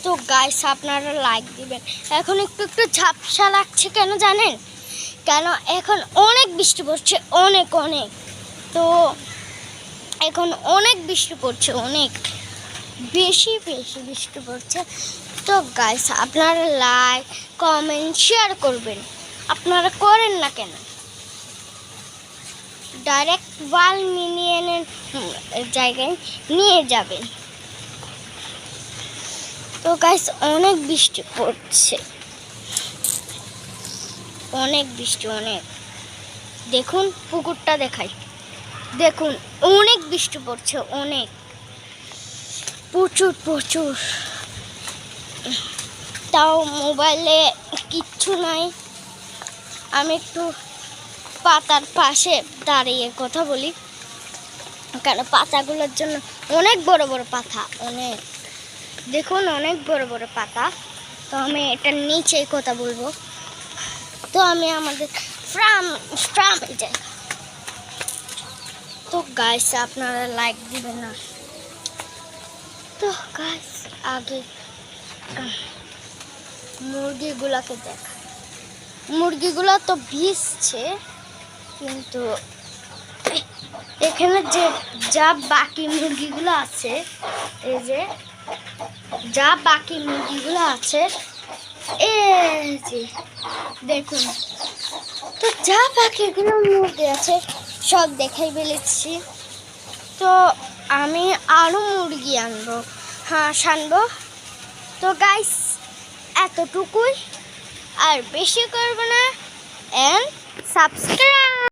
তো গাইস আপনারা লাইক দিবেন। এখন একটু একটু ঝাপসা লাগছে কেন জানেন? কেন এখন অনেক বৃষ্টি পড়ছে, অনেক অনেক। তো এখন অনেক বৃষ্টি পড়ছে, অনেক বেশি বেশি বৃষ্টি পড়ছে। তো গাইস আপনারা লাইক কমেন্ট শেয়ার করবেন। আপনারা করেন না কেন? ডাইরেক্ট 1 মিলিয়নের জায়গায় নিয়ে যাবেন। তো গাইস অনেক বৃষ্টি পড়ছে, অনেক বৃষ্টি, অনেক। দেখুন পুকুরটা দেখাই, দেখুন অনেক বৃষ্টি পড়ছে, অনেক, প্রচুর প্রচুর। তাও মোবাইলে কিচ্ছু নাই, আমি একটু পাতার পাশে দাঁড়িয়ে কথা বলি, কেন পাতাগুলোর জন্য অনেক বড় বড় পাতা, অনেক, দেখুন অনেক বড় বড় পাতা। তো আমি এটার নিচেই কথা বলবো। তো আমি আমাদের ফার্মে যাই। তো গাইস আপনারা লাইক দিবেন না। তো গাইস আগে মুরগিগুলাকে দেখা, মুরগিগুলো তো ভিজছে, কিন্তু এখানে যে যা বাকি মুরগিগুলো আছে, এই যে যা বাকি মুরগিগুলো আছে, এই যে দেখুন, তো যা বাকিগুলো মুরগি আছে সব দেখাই ফেলেছি। তো আমি আরও মুরগি আনবো, হাঁস আনবো। তো গাইস এতটুকুই, আর বেশি করবো না। And subscribe.